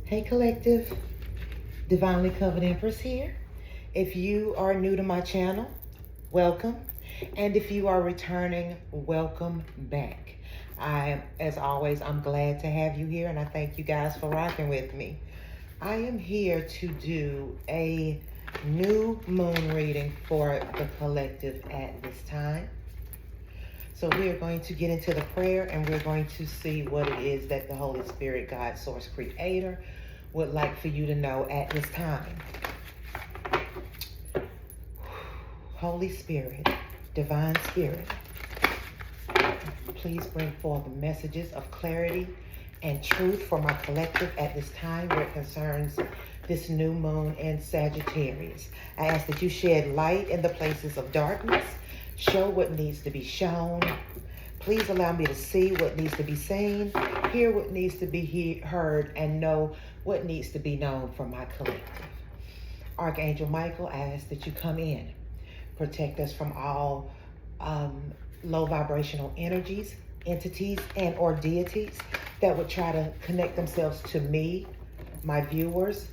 Hey Collective, Divinely Covered Empress here. If you are new to my channel, welcome. And if you are returning, welcome back. As always, I'm glad to have you here and I thank you guys for rocking with me. I am here to do a new moon reading for the collective at this time. So we are going to get into the prayer and we're going to see what it is that the Holy Spirit, God, Source, Creator would like for you to know at this time. Holy Spirit, Divine Spirit, please bring forth messages of clarity and truth for my collective at this time where it concerns this new moon in Sagittarius. I ask that you shed light in the places of darkness, show what needs to be shown. Please allow me to see what needs to be seen, hear what needs to be heard, and know what needs to be known for my collective. Archangel Michael, I ask that you come in, protect us from all low vibrational energies, entities, and or deities that would try to connect themselves to me, my viewers,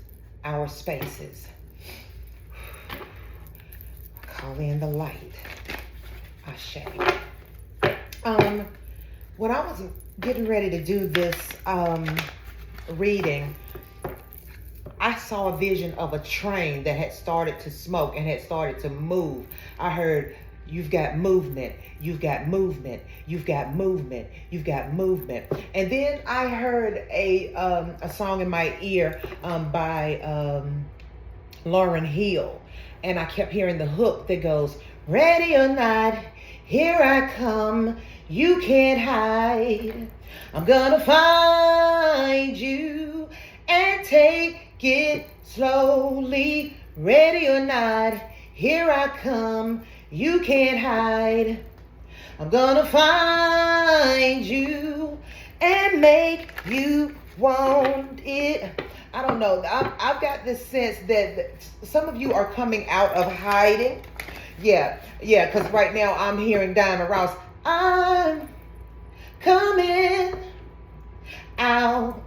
our spaces. Call in the light. Ashe. When I was getting ready to do this reading, I saw a vision of a train that had started to smoke and had started to move. I heard, you've got movement, you've got movement, you've got movement, you've got movement. And then I heard a song in my ear by Lauryn Hill. And I kept hearing the hook that goes, ready or not, here I come, you can't hide. I'm gonna find you and take it slowly. Ready or not, here I come, you can't hide. I'm gonna find you and make you want it. I don't know. I've got this sense that some of you are coming out of hiding. Yeah, because right now I'm hearing Diana Ross. I'm coming out.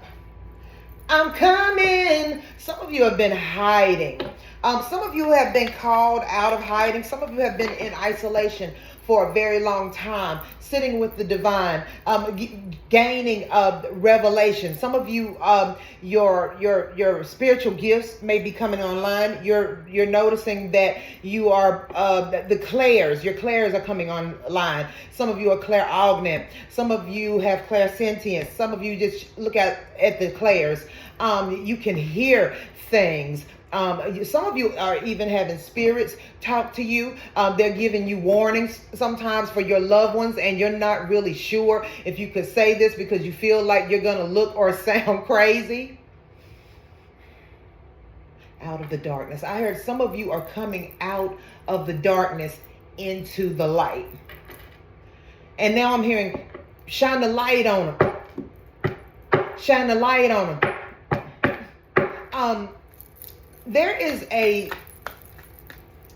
I'm coming. Some of you have been hiding. Some of you have been called out of hiding. Some of you have been in isolation for a very long time, sitting with the divine, gaining revelation. Some of you, your spiritual gifts may be coming online. You're noticing that you are the clairs. Your clairs are coming online. Some of you are clairaugment. Some of you have clairsentience. Some of you just look at the clairs. You can hear things. Some of you are even having spirits talk to you. They're giving you warnings sometimes for your loved ones, and you're not really sure if you could say this because you feel like you're going to look or sound crazy. Out of the darkness. I heard some of you are coming out of the darkness into the light. And now I'm hearing, shine the light on them. Shine the light on them. There is a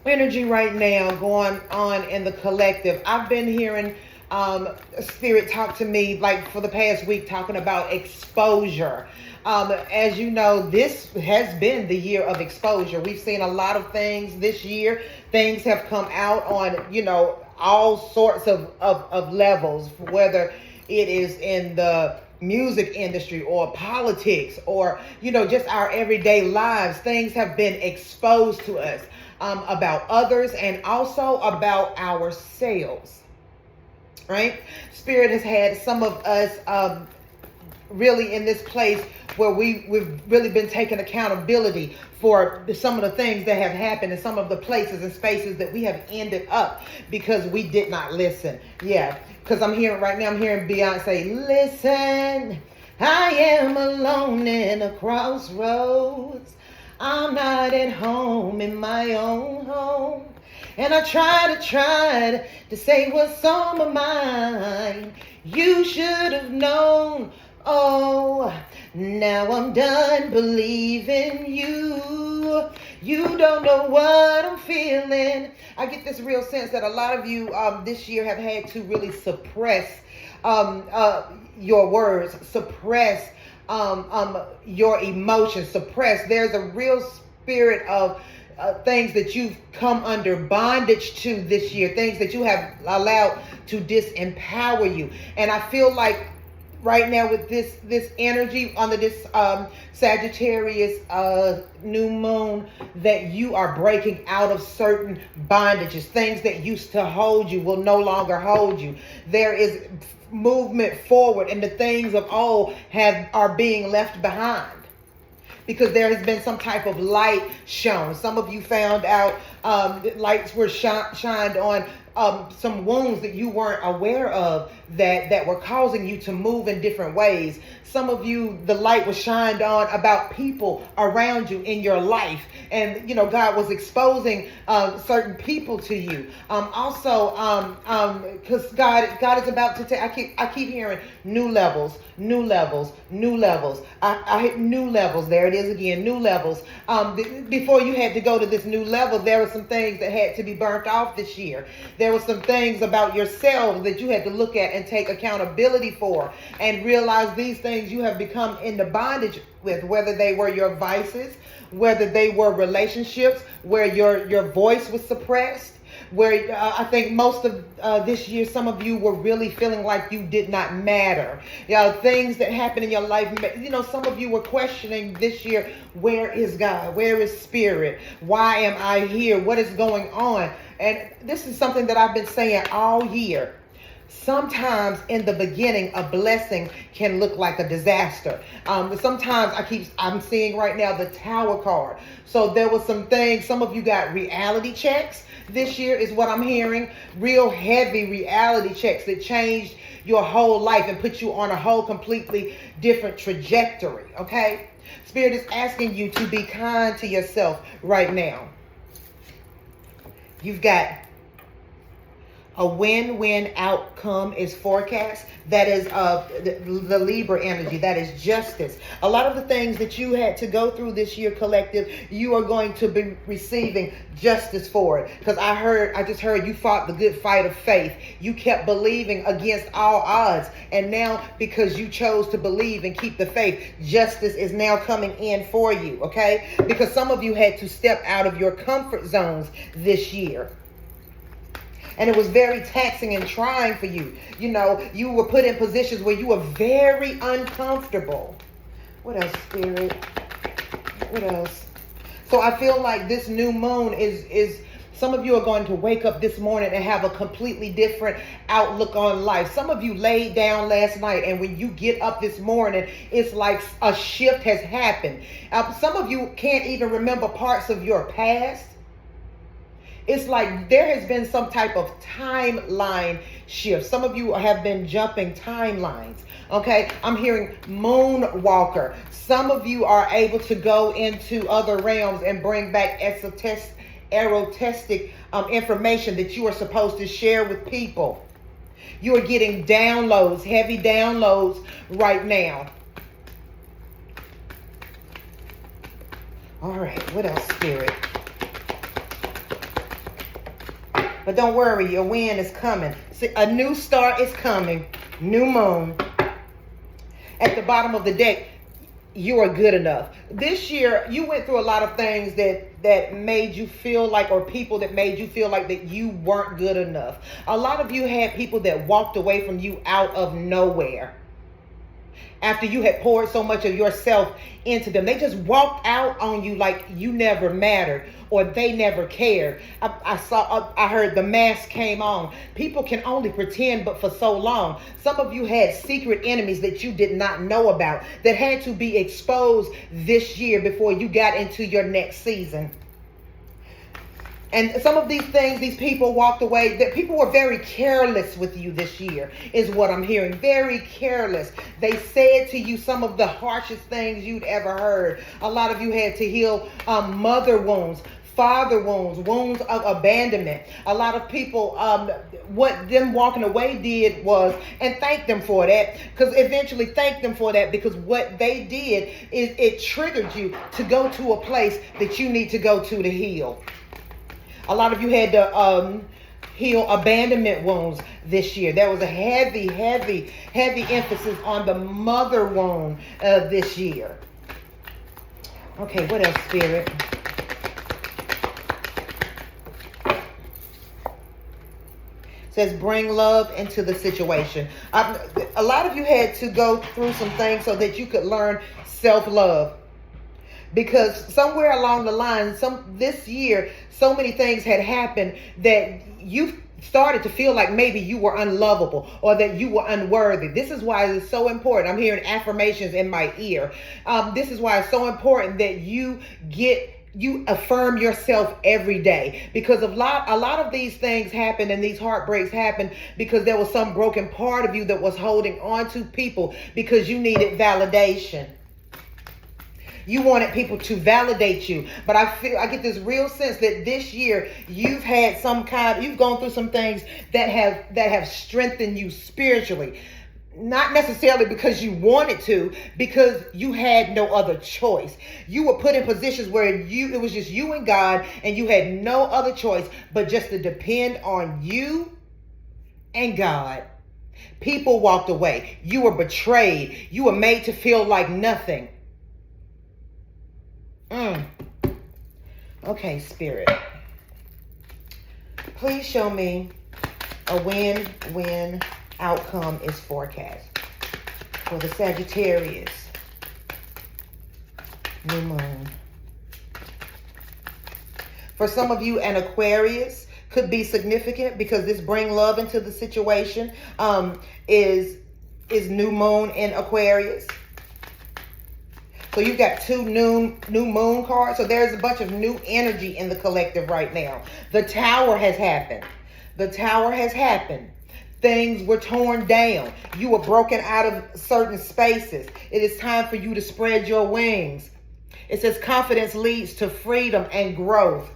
energy right now going on in the collective. I've been hearing spirit talk to me like for the past week talking about exposure. As you know, this has been the year of exposure. We've seen a lot of things this year. Things have come out on, all sorts of levels, whether it is in the music industry or politics or just our everyday lives. Things have been exposed to us about others and also about ourselves, right? Spirit has had some of us really in this place where we've really been taking accountability for some of the things that have happened and some of the places and spaces that we have ended up because we did not listen. Yeah. Because I'm hearing Beyonce, listen, I am alone in a crossroads. I'm not at home in my own home. And I tried to say what's on my mind. You should have known. Oh, now I'm done believing you. You don't know what I'm feeling. I get this real sense that a lot of you this year have had to really suppress your words, suppress your emotions, suppressed. There's a real spirit of things that you've come under bondage to this year, things that you have allowed to disempower you. And I feel like right now with this energy under this Sagittarius new moon, that you are breaking out of certain bondages. Things that used to hold you will no longer hold you. There is movement forward, and the things of old are being left behind, because there has been some type of light shown. Some of you found out lights were shined on some wounds that you weren't aware of that were causing you to move in different ways. Some of you, the light was shined on about people around you in your life. And, God was exposing certain people to you. Also, because God is about to take, I keep hearing new levels, new levels, new levels. I hit new levels. There it is again, new levels. Before you had to go to this new level, there were some things that had to be burnt off this year. There were some things about yourself that you had to look at and take accountability for, and realize these things you have become into bondage with, whether they were your vices, whether they were relationships where your voice was suppressed, where I think most of this year, some of you were really feeling like you did not matter. Things that happened in your life, some of you were questioning this year, where is God? Where is Spirit? Why am I here? What is going on? And this is something that I've been saying all year. Sometimes in the beginning, a blessing can look like a disaster. Sometimes I'm seeing right now the Tower card. So there was some things, some of you got reality checks this year is what I'm hearing. Real heavy reality checks that changed your whole life and put you on a whole completely different trajectory, okay? Spirit is asking you to be kind to yourself right now. You've got a win-win outcome is forecast. That is the Libra energy. That is justice. A lot of the things that you had to go through this year, collective, you are going to be receiving justice for it. Because I just heard you fought the good fight of faith. You kept believing against all odds. And now, because you chose to believe and keep the faith, justice is now coming in for you, okay? Because some of you had to step out of your comfort zones this year. And it was very taxing and trying for you. You were put in positions where you were very uncomfortable. What else, Spirit? What else? So I feel like this new moon is some of you are going to wake up this morning and have a completely different outlook on life. Some of you laid down last night, and when you get up this morning, it's like a shift has happened. Some of you can't even remember parts of your past. It's like there has been some type of timeline shift. Some of you have been jumping timelines. Okay, I'm hearing moonwalker. Some of you are able to go into other realms and bring back erotic information that you are supposed to share with people. You are getting downloads, heavy downloads right now. All right, what else, Spirit? But don't worry, your win is coming. See, a new start is coming. New moon. At the bottom of the deck, you are good enough. This year, you went through a lot of things that made you feel like, or people that made you feel like that you weren't good enough. A lot of you had people that walked away from you out of nowhere. After you had poured so much of yourself into them, they just walked out on you like you never mattered, or they never cared. I heard the mask came on. People can only pretend, but for so long. Some of you had secret enemies that you did not know about that had to be exposed this year before you got into your next season. And some of these things, these people walked away, that people were very careless with you this year, is what I'm hearing. Very careless. They said to you some of the harshest things you'd ever heard. A lot of you had to heal mother wounds, father wounds, wounds of abandonment. A lot of people, what them walking away did was, and thank them for that, because eventually thank them for that, because what they did is it triggered you to go to a place that you need to go to heal. A lot of you had to heal abandonment wounds this year. There was a heavy emphasis on the mother wound this year. Okay, what else, Spirit? Says bring love into the situation. A lot of you had to go through some things so that you could learn self-love. Because somewhere along the line, this year, so many things had happened that you started to feel like maybe you were unlovable or that you were unworthy. This is why it's so important. I'm hearing affirmations in my ear. This is why it's so important that you affirm yourself every day, because a lot of these things happen and these heartbreaks happen because there was some broken part of you that was holding on to people because you needed validation. You wanted people to validate you. But I get this real sense that this year you've gone through some things that have strengthened you spiritually. Not necessarily because you wanted to, because you had no other choice. You were put in positions where it was just you and God, and you had no other choice but just to depend on you and God. People walked away. You were betrayed. You were made to feel like nothing. Okay, Spirit. Please show me a win-win outcome is forecast for the Sagittarius new moon. For some of you, an Aquarius could be significant because this bring love into the situation is new moon in Aquarius. So you've got two new moon cards. So there's a bunch of new energy in the collective right now. The Tower has happened. The Tower has happened. Things were torn down. You were broken out of certain spaces. It is time for you to spread your wings. It says confidence leads to freedom and growth.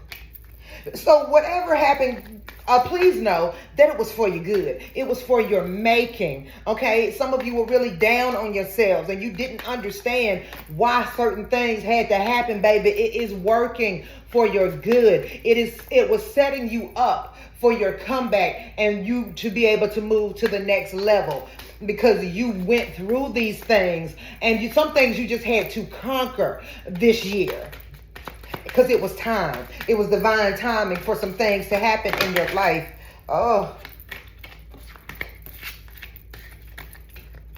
So whatever happened, please know that it was for your good. It was for your making. Okay, some of you were really down on yourselves and you didn't understand why certain things had to happen, baby. It is working for your good. It was setting you up for your comeback and you to be able to move to the next level, because you went through these things and some things you just had to conquer this year. Because it was time. It was divine timing for some things to happen in your life. Oh.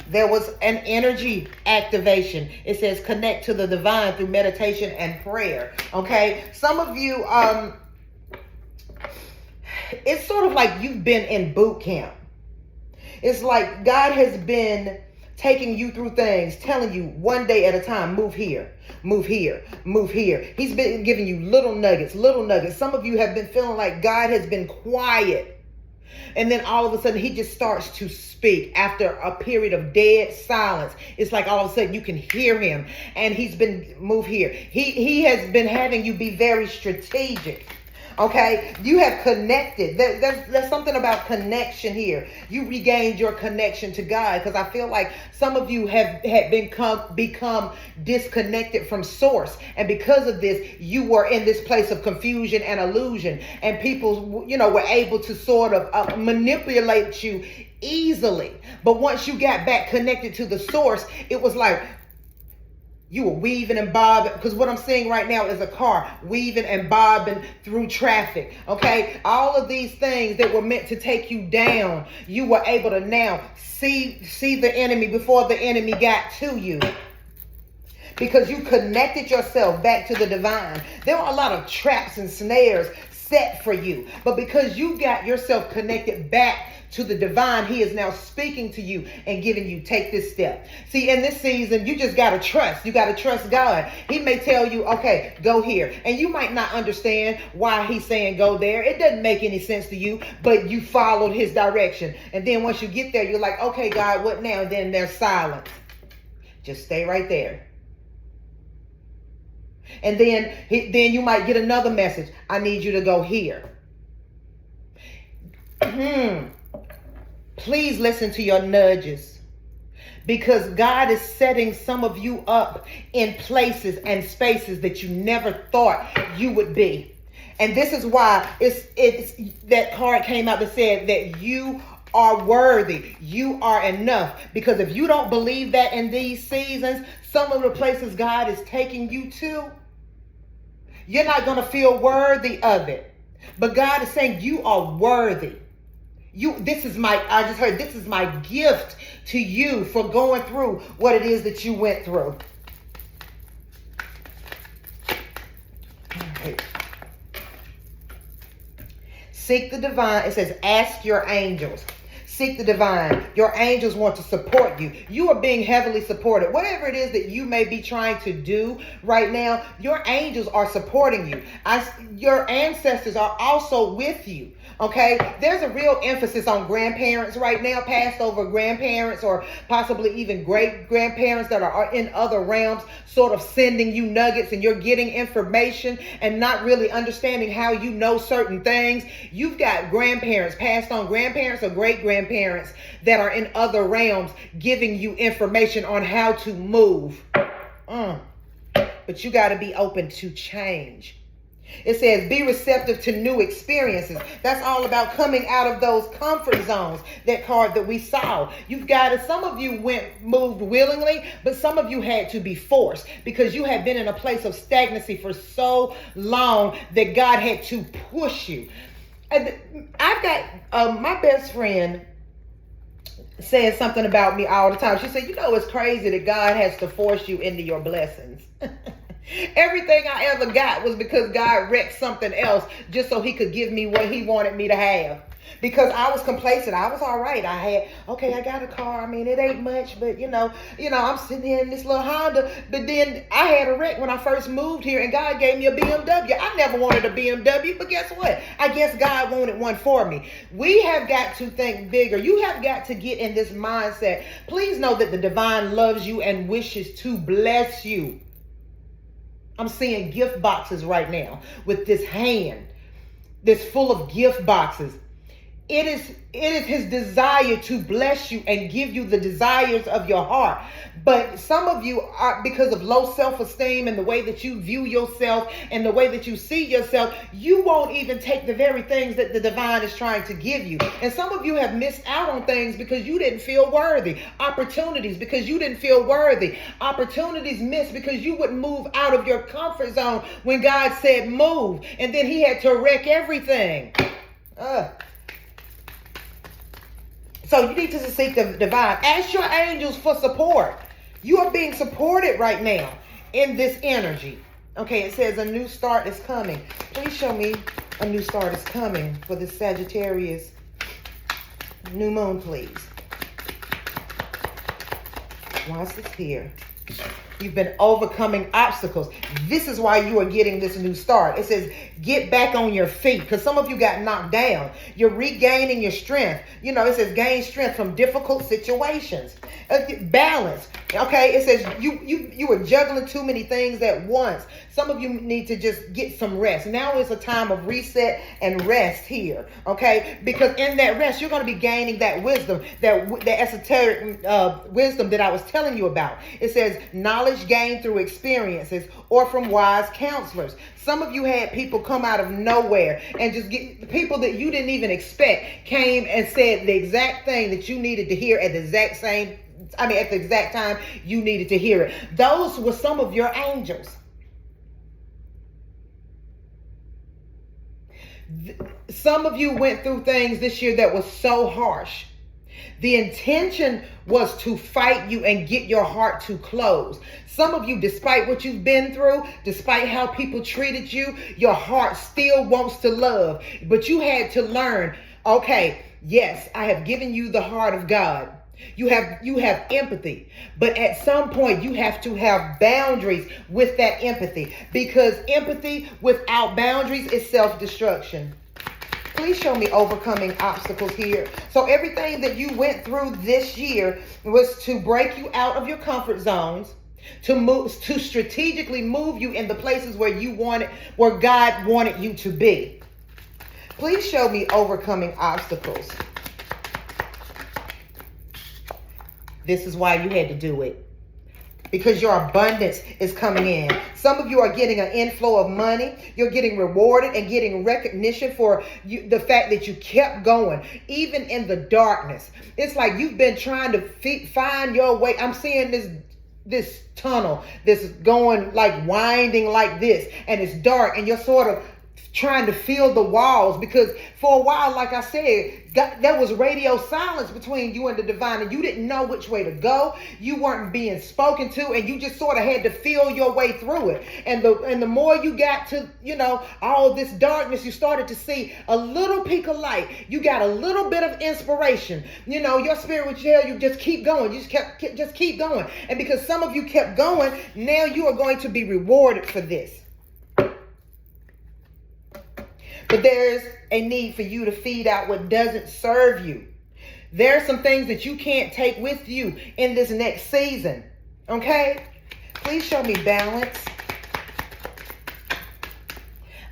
There was an energy activation. It says connect to the divine through meditation and prayer. Okay? Some of you, it's sort of like you've been in boot camp. It's like God has been taking you through things, telling you one day at a time, move here, move here, move here. He's been giving you little nuggets. Some of you have been feeling like God has been quiet. And then all of a sudden he just starts to speak after a period of dead silence. It's like all of a sudden you can hear him and he's been move here. He has been having you be very strategic. Okay, you have connected. There's something about connection here. You regained your connection to God, because I feel like some of you had become disconnected from source, and because of this, you were in this place of confusion and illusion, and people, were able to sort of manipulate you easily. But once you got back connected to the source, it was like you were weaving and bobbing, because what I'm seeing right now is a car weaving and bobbing through traffic. Okay, all of these things that were meant to take you down, you were able to now see the enemy before the enemy got to you, because you connected yourself back to the divine. There were a lot of traps and snares set for you, but because you got yourself connected back to the divine, he is now speaking to you and giving you, take this step. See, in this season, you just got to trust. You got to trust God. He may tell you, okay, go here. And you might not understand why he's saying go there. It doesn't make any sense to you, but you followed his direction. And then once you get there, you're like, okay, God, what now? And then there's silence. Just stay right there. And then you might get another message. I need you to go here. Please listen to your nudges, because God is setting some of you up in places and spaces that you never thought you would be. And this is why it's that card came out that said that you are worthy. You are enough. Because if you don't believe that in these seasons, some of the places God is taking you to, you're not going to feel worthy of it. But God is saying you are worthy. This is my gift to you for going through what it is that you went through. All right. Seek the divine. It says, ask your angels. Seek the divine. Your angels want to support you. You are being heavily supported. Whatever it is that you may be trying to do right now, your angels are supporting you. Your ancestors are also with you. Okay, there's a real emphasis on grandparents right now, passed over grandparents, or possibly even great grandparents that are in other realms, sort of sending you nuggets, and you're getting information and not really understanding how you know certain things. You've got grandparents, passed on grandparents or great grandparents that are in other realms giving you information on how to move. But you got to be open to change. It says, be receptive to new experiences. That's all about coming out of those comfort zones. That card that we saw. You've got it. Some of you moved willingly, but some of you had to be forced because you had been in a place of stagnancy for so long that God had to push you. And I've got my best friend saying something about me all the time. She said, it's crazy that God has to force you into your blessings. Everything I ever got was because God wrecked something else just so he could give me what he wanted me to have. Because I was complacent. I was all right. I got a car. I mean, it ain't much, but I'm sitting here in this little Honda. But then I had a wreck when I first moved here, and God gave me a BMW. I never wanted a BMW, but guess what? I guess God wanted one for me. We have got to think bigger. You have got to get in this mindset. Please know that the divine loves you and wishes to bless you. I'm seeing gift boxes right now with this hand that's full of gift boxes. It is his desire to bless you and give you the desires of your heart. But some of you are, because of low self-esteem and the way that you view yourself and the way that you see yourself, you won't even take the very things that the divine is trying to give you. And some of you have missed out on things because you didn't feel worthy. Opportunities because you didn't feel worthy. Opportunities missed because you wouldn't move out of your comfort zone when God said move. And then he had to wreck everything. So you need to seek the divine. Ask your angels for support. You are being supported right now in this energy. Okay, it says a new start is coming. Please show me a new start is coming for the Sagittarius new moon, please. Why is this here? You've been overcoming obstacles. This is why you are getting this new start. It says, get back on your feet. Because some of you got knocked down. You're regaining your strength. It says gain strength from difficult situations. Balance. Okay, it says you were juggling too many things at once. Some of you need to just get some rest. Now is a time of reset and rest here. Okay, because in that rest, you're going to be gaining that wisdom, that esoteric wisdom that I was telling you about. It says knowledge gained through experiences or from wise counselors. Some of you had people come out of nowhere and just get people that you didn't even expect came and said the exact thing that you needed to hear at the exact time you needed to hear it. Those were some of your angels. Some of you went through things this year that was so harsh. The intention was to fight you and get your heart to close. Some of you, despite what you've been through, despite how people treated you, your heart still wants to love. But you had to learn, okay, yes, I have given you the heart of God. You have empathy, but at some point you have to have boundaries with that empathy, because empathy without boundaries is self-destruction. Please show me overcoming obstacles here. So everything that you went through this year was to break you out of your comfort zones, to strategically move you in the places where God wanted you to be. Please show me overcoming obstacles. This is why you had to do it. because your abundance is coming in. Some of you are getting an inflow of money. You're getting rewarded and getting recognition for the fact that you kept going, even in the darkness. It's like you've been trying to find your way. I'm seeing this tunnel that's going like winding like this, and it's dark, and you're sort of trying to feel the walls, because for a while, like I said, there was radio silence between you and the divine, and you didn't know which way to go. You weren't being spoken to, and you just sort of had to feel your way through it. And the more you got to, all this darkness, you started to see a little peak of light. You got a little bit of inspiration. Your spirit would tell you, just keep going. You just keep going. And because some of you kept going, now you are going to be rewarded for this. But there's a need for you to feed out what doesn't serve you. There are some things that you can't take with you in this next season. Okay? Please show me balance.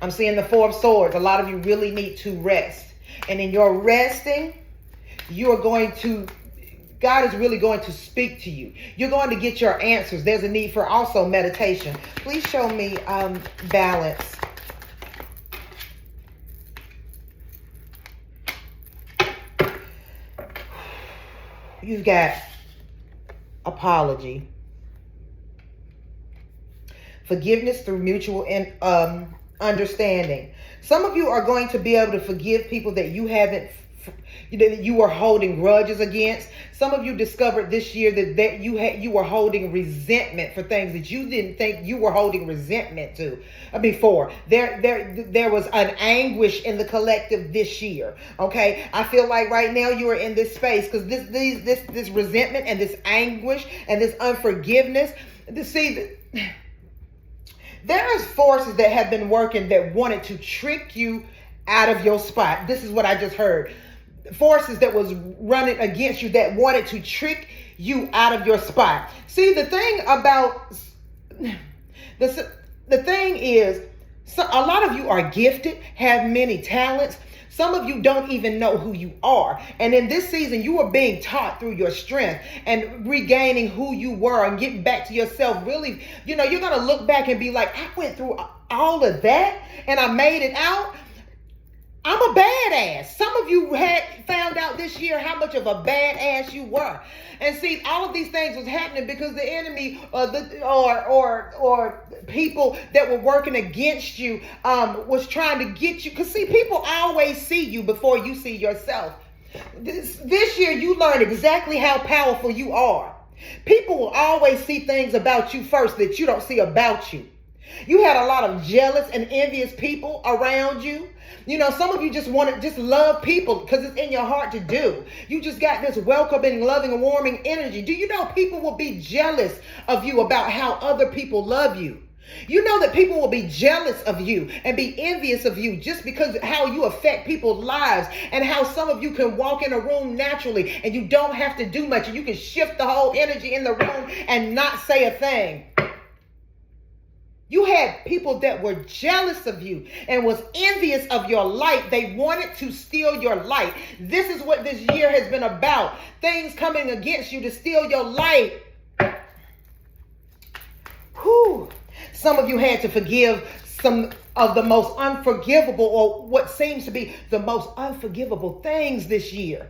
I'm seeing the Four of Swords. A lot of you really need to rest. And in your resting, God is really going to speak to you. You're going to get your answers. There's a need for also meditation. Please show me balance. You've got apology, forgiveness through mutual understanding. Some of you are going to be able to forgive people that you were holding grudges against. Some of you discovered this year that you were holding resentment for things that you didn't think you were holding resentment to before. There was an anguish in the collective this year. Okay, I feel like right now you are in this space because this resentment and this anguish and this unforgiveness. There's forces that have been working that wanted to trick you out of your spot. This is what I just heard. Forces that was running against you that wanted to trick you out of your spot. See, the thing is, a lot of you are gifted, have many talents. Some of you don't even know who you are. And in this season, you are being taught through your strength and regaining who you were and getting back to yourself. Really, you're going to look back and be like, I went through all of that and I made it out. I'm a badass. Some of you had found out this year how much of a badass you were. And see, all of these things was happening because the enemy or people that were working against you was trying to get you. Because see, people always see you before you see yourself. This year, you learned exactly how powerful you are. People will always see things about you first that you don't see about you. You had a lot of jealous and envious people around you. Some of you just love people because it's in your heart to do. You just got this welcoming, loving, warming energy. Do you know people will be jealous of you about how other people love you? You know that people will be jealous of you and be envious of you just because how you affect people's lives and how some of you can walk in a room naturally and you don't have to do much and you can shift the whole energy in the room and not say a thing. You had people that were jealous of you and was envious of your light. They wanted to steal your light. This is what this year has been about. Things coming against you to steal your light. Whew. Some of you had to forgive some of the most unforgivable or what seems to be the most unforgivable things this year.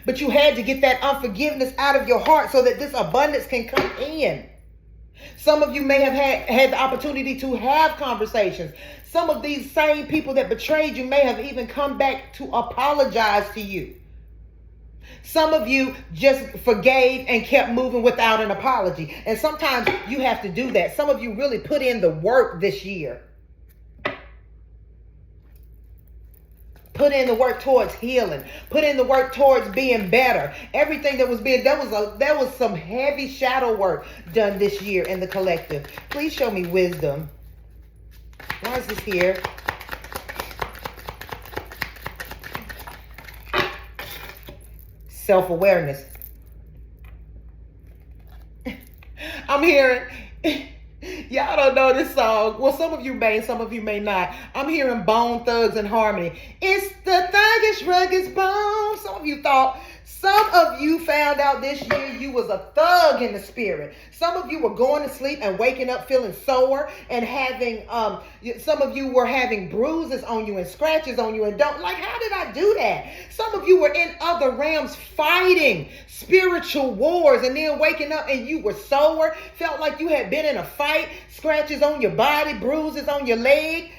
But you had to get that unforgiveness out of your heart so that this abundance can come in. Some of you may have had the opportunity to have conversations. Some of these same people that betrayed you may have even come back to apologize to you. Some of you just forgave and kept moving without an apology. And sometimes you have to do that. Some of you really put in the work this year. Put in the work towards healing. Put in the work towards being better. Everything that was being done there was some heavy shadow work done this year in the collective. Please show me wisdom. Why is this here? Self-awareness. I'm hearing. Y'all don't know this song. Well, some of you may, some of you may not. I'm hearing Bone Thugs and Harmony. It's the thuggish, rugged bone. Some of you thought Some of you found out this year you was a thug in the spirit. Some of you were going to sleep and waking up feeling sore and having, some of you were having bruises on you and scratches on you and don't, like, how did I do that? Some of you were in other realms fighting spiritual wars and then waking up and you were sore, felt like you had been in a fight, scratches on your body, bruises on your leg.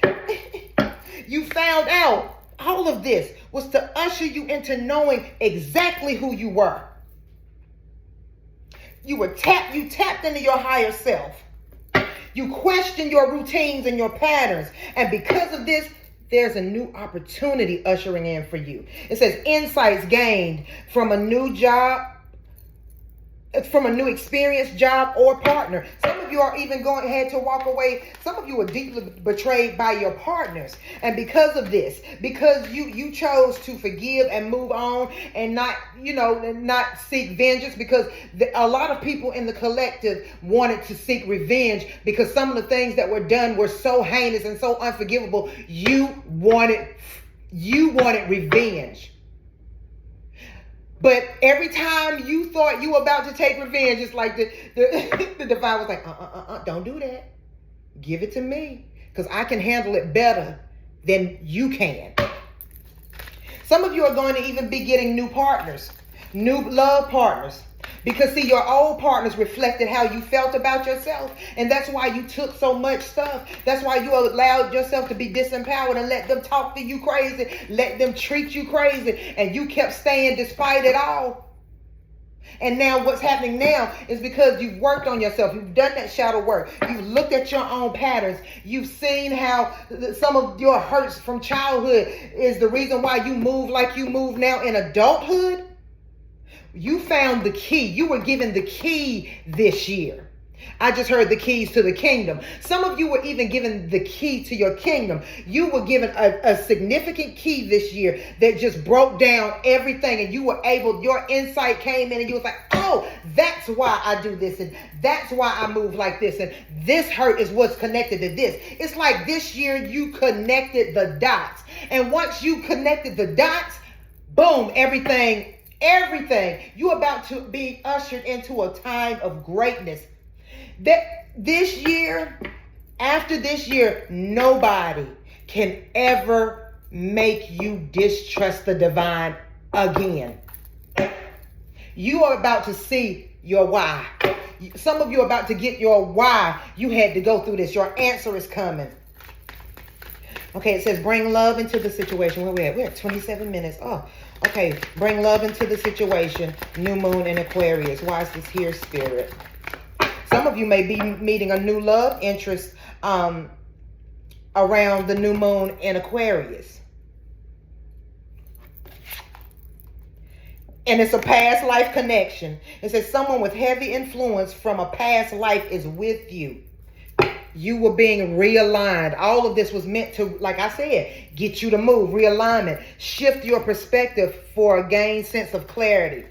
You found out all of this was to usher you into knowing exactly who you were. You tapped into your higher self. You questioned your routines and your patterns. And because of this, there's a new opportunity ushering in for you. It says insights gained from a new job, from a new experience, job, or partner. Some of you are even had to walk away. Some of you were deeply betrayed by your partners. And because of this, because you chose to forgive and move on and not seek vengeance, because a lot of people in the collective wanted to seek revenge because some of the things that were done were so heinous and so unforgivable. You wanted revenge. But every time you thought you were about to take revenge, it's like the divine was like, don't do that. Give it to me, because I can handle it better than you can. Some of you are going to even be getting new partners, new love partners. Because, see, your old partners reflected how you felt about yourself. And that's why you took so much stuff. That's why you allowed yourself to be disempowered and let them talk to you crazy. Let them treat you crazy. And you kept staying despite it all. And now what's happening now is because you've worked on yourself. You've done that shadow work. You've looked at your own patterns. You've seen how some of your hurts from childhood is the reason why you move like you move now in adulthood. You found the key. You were given the key this year. I just heard the keys to the kingdom. Some of you were even given the key to your kingdom. You were given a significant key this year that just broke down everything, and you were able, your insight came in and you was like, oh, that's why I do this, and that's why I move like this, and this hurt is what's connected to this. It's like this year you connected the dots. And once you connected the dots, boom, everything, you're about to be ushered into a time of greatness. That this year, after this year, nobody can ever make you distrust the divine again. You are about to see your why. Some of you are about to get your why you had to go through this. Your answer is coming. Okay, it says bring love into the situation. Where we at? We're at 27 minutes. Oh, okay. Bring love into the situation. New moon in Aquarius. Why is this here, Spirit? Some of you may be meeting a new love interest around the new moon in Aquarius. And it's a past life connection. It says someone with heavy influence from a past life is with you. You were being realigned. All of this was meant to, like I said, get you to move, realignment, shift your perspective for a gained sense of clarity.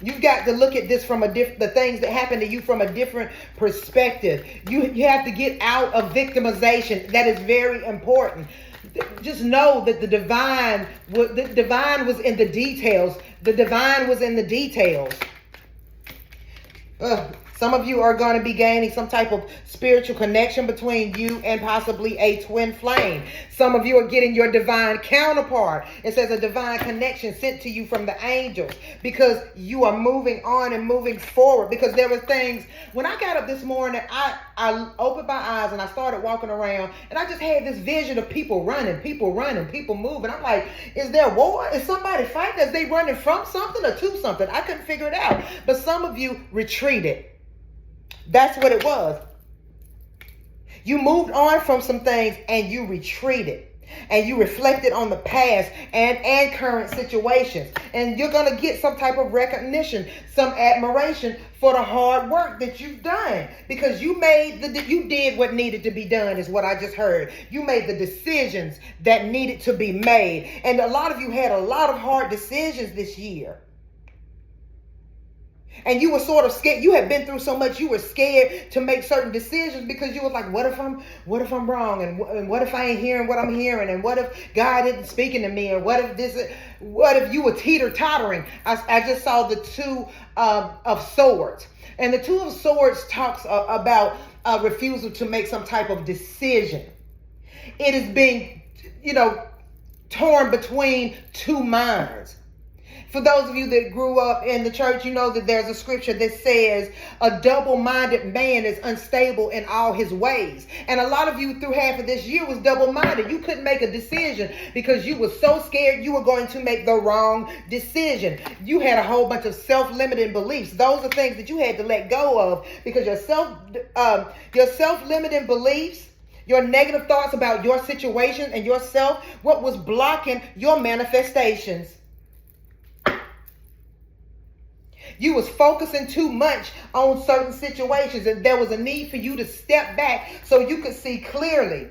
You've got to look at this from the things that happen to you from a different perspective. You have to get out of victimization. That is very important. Just know that the divine was in the details. The divine was in the details. Some of you are going to be gaining some type of spiritual connection between you and possibly a twin flame. Some of you are getting your divine counterpart. It says a divine connection sent to you from the angels, because you are moving on and moving forward. Because there were things, when I got up this morning, I opened my eyes and I started walking around, and I just had this vision of people running, people moving. I'm like, is there war? Is somebody fighting? Is they running from something or to something? I couldn't figure it out. But some of you retreated. That's what it was. You moved on from some things and you retreated. And you reflected on the past and current situations. And you're going to get some type of recognition, some admiration for the hard work that you've done. Because you did what needed to be done, is what I just heard. You made the decisions that needed to be made. And a lot of you had a lot of hard decisions this year. And you were sort of scared. You had been through so much. You were scared to make certain decisions because you were like, what if I'm wrong? And what if I ain't hearing what I'm hearing? And what if God isn't speaking to me? And what if you were teeter-tottering? I just saw the two of swords. And the two of swords talks about refusal to make some type of decision. It is being, torn between two minds. For those of you that grew up in the church, you know that there's a scripture that says a double-minded man is unstable in all his ways. And a lot of you through half of this year was double-minded. You couldn't make a decision because you were so scared you were going to make the wrong decision. You had a whole bunch of self-limiting beliefs. Those are things that you had to let go of because your self-limiting beliefs, your negative thoughts about your situation and yourself, what was blocking your manifestations. You was focusing too much on certain situations, and there was a need for you to step back so you could see clearly.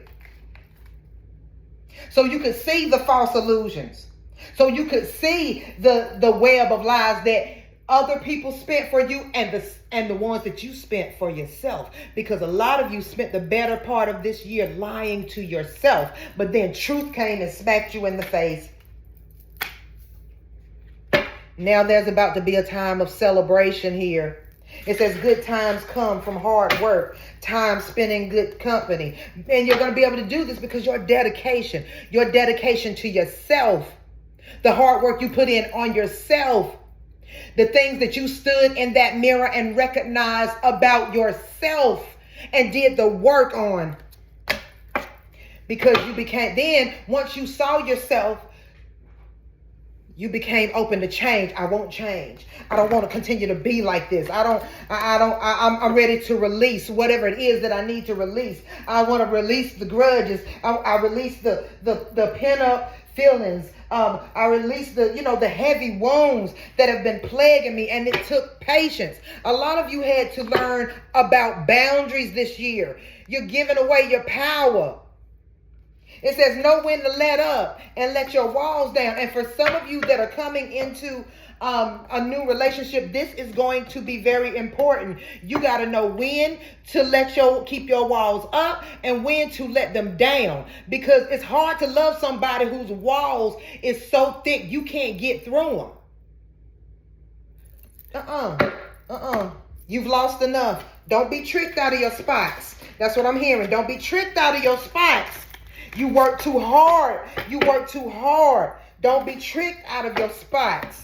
So you could see the false illusions. So you could see the web of lies that other people spent for you and the ones that you spent for yourself. Because a lot of you spent the better part of this year lying to yourself. But then truth came and smacked you in the face. Now there's about to be a time of celebration here. It says good times come from hard work, time spent in good company. And you're going to be able to do this because your dedication to yourself, the hard work you put in on yourself, the things that you stood in that mirror and recognized about yourself and did the work on. Because you became, then once you saw yourself, you became open to change. I won't change. I don't want to continue to be like this. I'm ready to release whatever it is that I need to release. I want to release the grudges. I release the pent up feelings. I release the heavy wounds that have been plaguing me, and it took patience. A lot of you had to learn about boundaries this year. You're giving away your power. It says know when to let up and let your walls down. And for some of you that are coming into a new relationship, this is going to be very important. You got to know when to keep your walls up and when to let them down. Because it's hard to love somebody whose walls is so thick you can't get through them. You've lost enough. Don't be tricked out of your spots. That's what I'm hearing. Don't be tricked out of your spots. You work too hard. Don't be tricked out of your spots.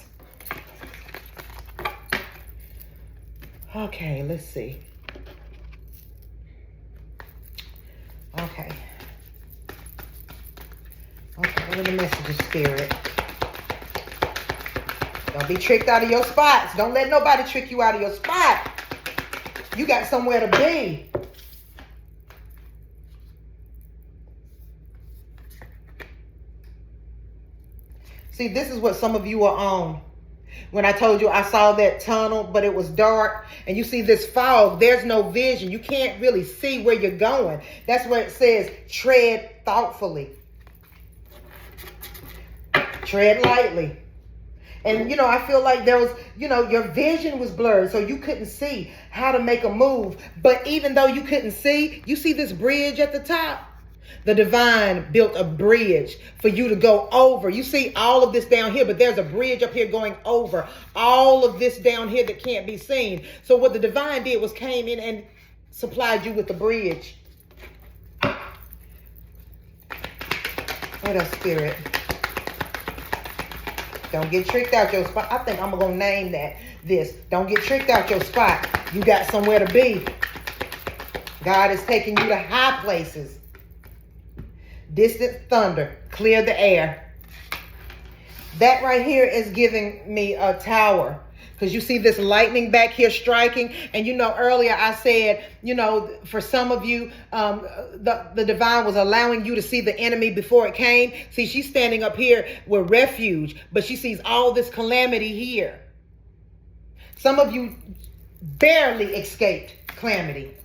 Okay, let's see. Okay, what are the messages, Spirit? Don't be tricked out of your spots. Don't let nobody trick you out of your spot. You got somewhere to be. See, this is what some of you are on. When I told you I saw that tunnel, but it was dark, and you see this fog, there's no vision. You can't really see where you're going. That's where it says tread thoughtfully. Tread lightly. And, I feel like there was, your vision was blurred, so you couldn't see how to make a move. But even though you couldn't see, you see this bridge at the top? The divine built a bridge for you to go over. You see all of this down here, but there's a bridge up here going over all of this down here that can't be seen. So what the divine did was came in and supplied you with the bridge. What else, Spirit? Don't get tricked out your spot. I think I'm going to name this. Don't get tricked out your spot. You got somewhere to be. God is taking you to high places. Distant thunder, clear the air. That right here is giving me a tower. Because you see this lightning back here striking. And earlier I said, for some of you, the divine was allowing you to see the enemy before it came. See, she's standing up here with refuge, but she sees all this calamity here. Some of you barely escaped calamity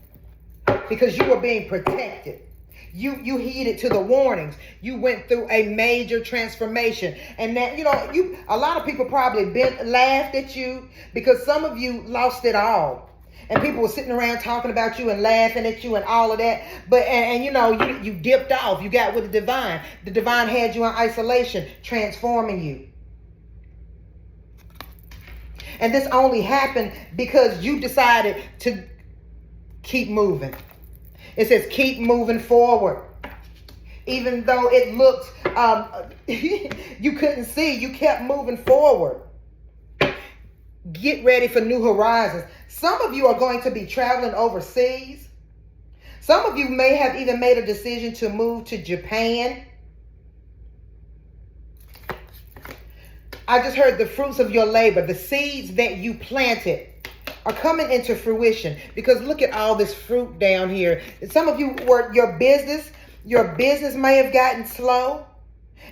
because you were being protected. You heeded to the warnings. You went through a major transformation. And that, a lot of people probably laughed at you because some of you lost it all. And people were sitting around talking about you and laughing at you and all of that. But, you dipped off. You got with the divine. The divine had you in isolation, transforming you. And this only happened because you decided to keep moving. It says keep moving forward. Even though it looked, you couldn't see, you kept moving forward. Get ready for new horizons. Some of you are going to be traveling overseas. Some of you may have even made a decision to move to Japan. I just heard the fruits of your labor, the seeds that you planted are coming into fruition, because look at all this fruit down here. Some of you your business may have gotten slow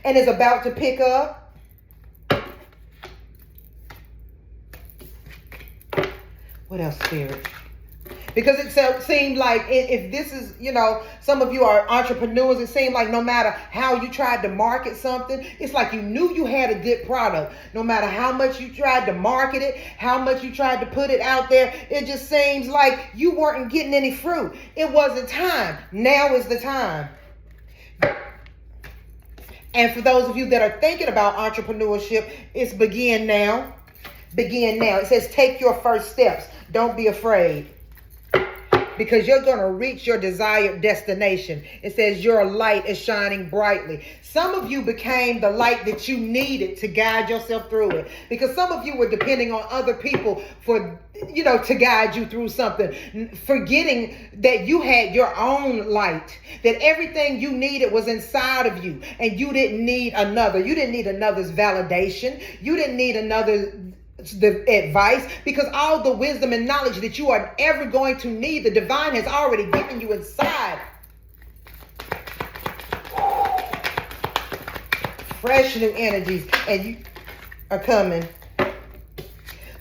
and is about to pick up. What else, Spirit? Because it seemed like if this is, some of you are entrepreneurs, it seemed like no matter how you tried to market something, it's like you knew you had a good product. No matter how much you tried to market it, how much you tried to put it out there, it just seems like you weren't getting any fruit. It wasn't time. Now is the time. And for those of you that are thinking about entrepreneurship, it's begin now. Begin now. It says take your first steps. Don't be afraid. Because you're going to reach your desired destination. It says your light is shining brightly. Some of you became the light that you needed to guide yourself through it. Because some of you were depending on other people to guide you through something. Forgetting that you had your own light. That everything you needed was inside of you. And you didn't need another. You didn't need another's validation. You didn't need the advice, because all the wisdom and knowledge that you are ever going to need, the divine has already given you inside. Fresh new energies, and you are coming.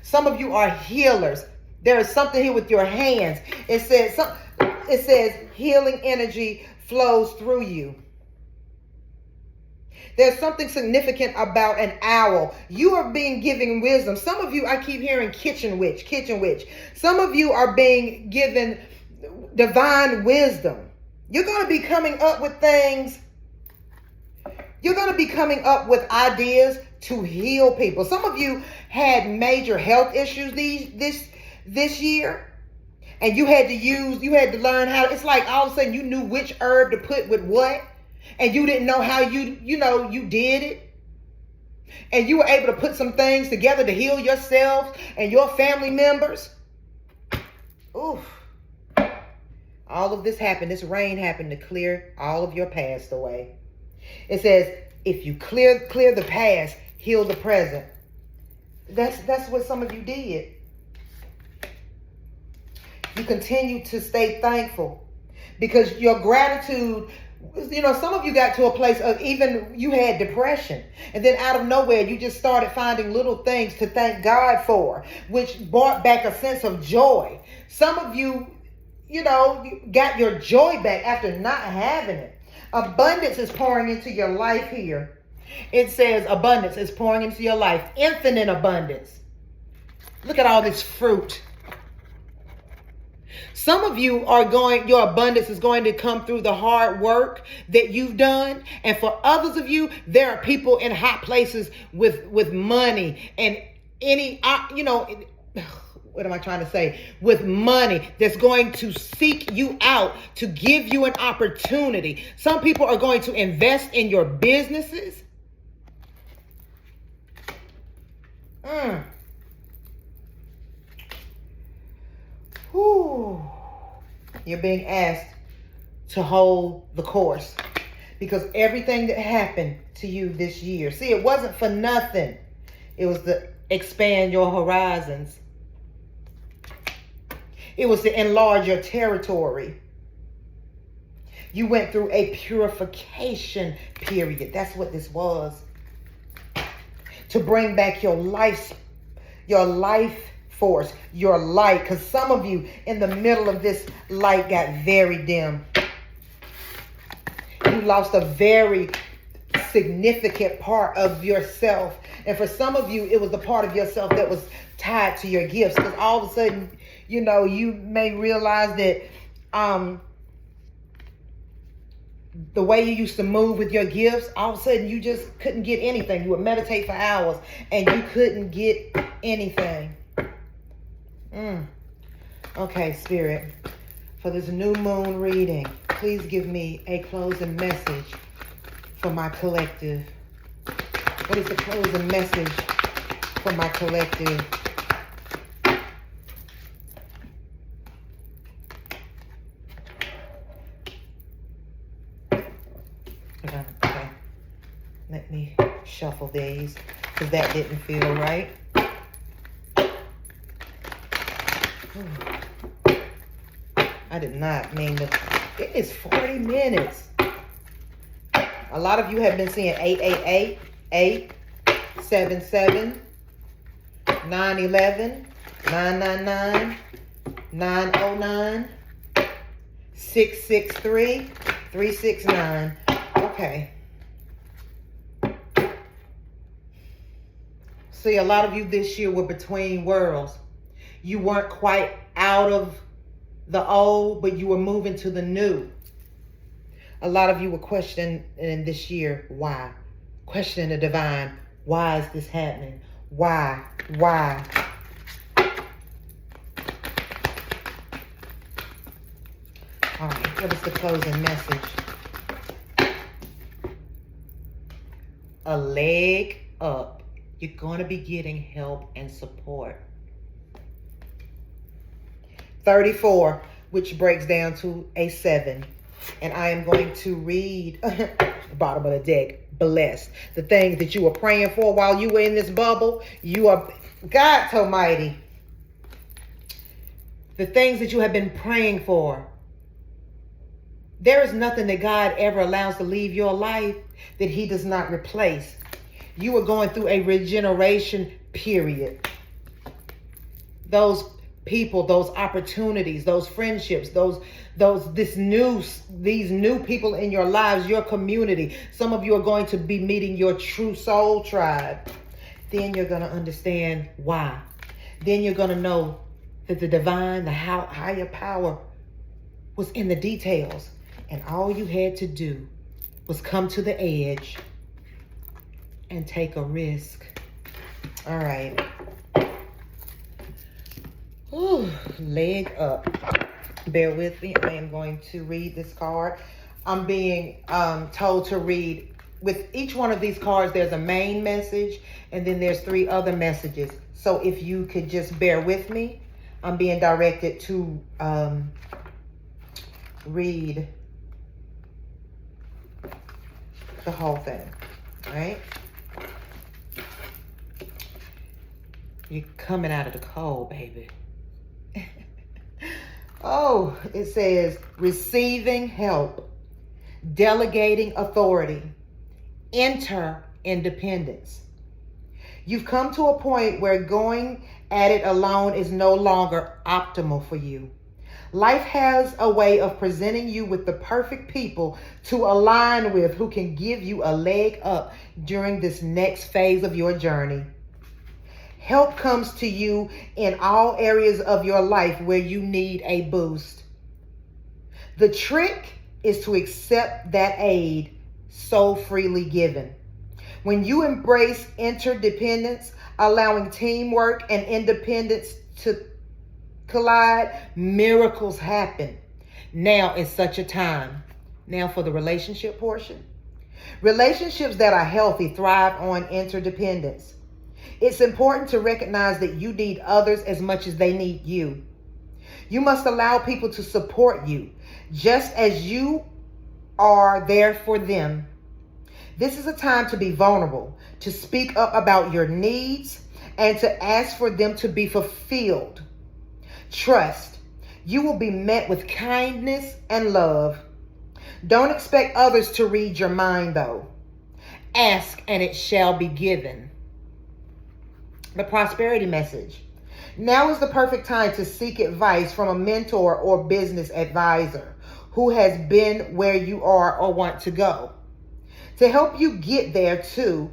Some of you are healers. There is something here with your hands. It says healing energy flows through you. There's something significant about an owl. You are being given wisdom. Some of you, I keep hearing kitchen witch. Some of you are being given divine wisdom. You're going to be coming up with things. You're going to be coming up with ideas to heal people. Some of you had major health issues this year. And you had to learn how. It's like all of a sudden you knew which herb to put with what. And you didn't know how you did it. And you were able to put some things together to heal yourself and your family members. Oof. All of this happened. This rain happened to clear all of your past away. It says, if you clear the past, heal the present. That's what some of you did. You continue to stay thankful because your gratitude. Some of you got to a place of even you had depression, and then out of nowhere you just started finding little things to thank God for, which brought back a sense of joy. Some of you, you got your joy back after not having it. Abundance is pouring into your life here. It says abundance is pouring into your life. Infinite abundance. Look at all this fruit. Some of you your abundance is going to come through the hard work that you've done. And for others of you, there are people in high places with money and what am I trying to say? With money that's going to seek you out to give you an opportunity. Some people are going to invest in your businesses. Whew. You're being asked to hold the course because everything that happened to you this year, see, it wasn't for nothing. It was to expand your horizons. It was to enlarge your territory. You went through a purification period. That's what this was. To bring back your life force, your light, because some of you in the middle of this light got very dim. you lost a very significant part of yourself. And for some of you, it was the part of yourself that was tied to your gifts. Because all of a sudden, you know, you may realize that the way you used to move with your gifts, all of a sudden you just couldn't get anything. You would meditate for hours and you couldn't get anything. Okay, Spirit, for this new moon reading, please give me a closing message for my collective. What is the closing message for my collective? Okay. Let me shuffle these because that didn't feel right. I did not mean to. It is 40 minutes. A lot of you have been seeing 888, 877, 911, 999, 909, 663, 369. Okay. See, a lot of you this year were between worlds. You weren't quite out of the old, but you were moving to the new. A lot of you were questioning in this year, why? Questioning the divine. Why is this happening? Why? Why? All right, what is the closing message? A leg up. You're going to be getting help and support. 34, which breaks down to a 7. And I am going to read the bottom of the deck. Blessed. The things that you were praying for while you were in this bubble, you are, God Almighty. The things that you have been praying for. There is nothing that God ever allows to leave your life that he does not replace. You are going through a regeneration period. Those people, those opportunities, those friendships, these new people in your lives, your community. Some of you are going to be meeting your true soul tribe. Then you're going to understand why. Then you're going to know that the divine, the higher power was in the details. And all you had to do was come to the edge and take a risk. All right. Ooh, leg up. Bear with me. I am going to read this card. I'm being told to read. With each one of these cards, there's a main message, and then there's 3 other messages. So if you could just bear with me, I'm being directed to read the whole thing. All right? You're coming out of the cold, baby. Oh, it says receiving help, delegating authority, enter independence. You've come to a point where going at it alone is no longer optimal for you. Life has a way of presenting you with the perfect people to align with who can give you a leg up during this next phase of your journey. Help comes to you in all areas of your life where you need a boost. The trick is to accept that aid so freely given. When you embrace interdependence, allowing teamwork and independence to collide, miracles happen. Now is such a time. Now for the relationship portion. Relationships that are healthy thrive on interdependence. It's important to recognize that you need others as much as they need you. You must allow people to support you, just as you are there for them. This is a time to be vulnerable, to speak up about your needs, and to ask for them to be fulfilled. Trust. You will be met with kindness and love. Don't expect others to read your mind, though. Ask, and it shall be given. The prosperity message. Now is the perfect time to seek advice from a mentor or business advisor who has been where you are or want to go. To help you get there too.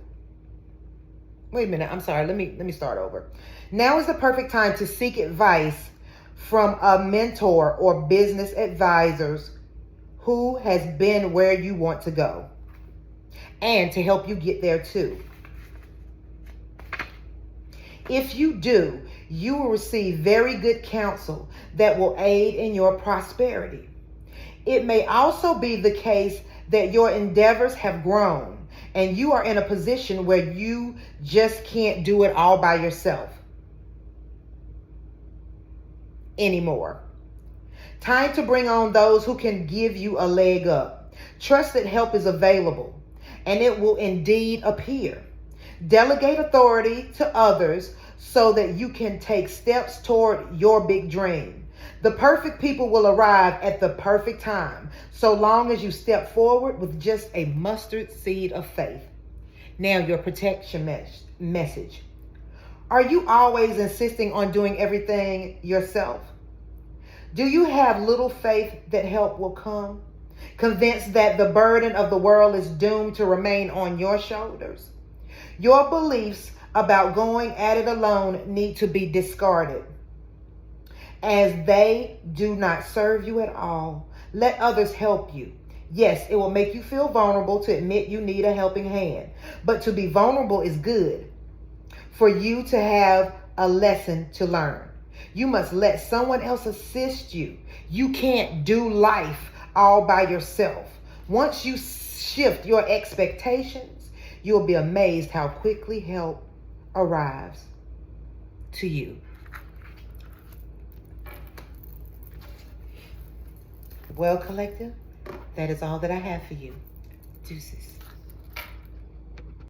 Wait a minute, I'm sorry. Let me start over. Now is the perfect time to seek advice from a mentor or business advisors who has been where you want to go, and to help you get there too. If you do, you will receive very good counsel that will aid in your prosperity. It may also be the case that your endeavors have grown and you are in a position where you just can't do it all by yourself anymore. Time to bring on those who can give you a leg up. Trust that help is available and it will indeed appear. Delegate authority to others so that you can take steps toward your big dream. The perfect people will arrive at the perfect time, so long as you step forward with just a mustard seed of faith. Now, your protection message. Are you always insisting on doing everything yourself? Do you have little faith that help will come? Convinced that the burden of the world is doomed to remain on your shoulders? Your beliefs about going at it alone need to be discarded, as they do not serve you at all. Let others help you. Yes, it will make you feel vulnerable to admit you need a helping hand, but to be vulnerable is good for you to have a lesson to learn. You must let someone else assist you. You can't do life all by yourself. Once you shift your expectations, you'll be amazed how quickly help arrives to you. Well, collective, that is all that I have for you. Deuces.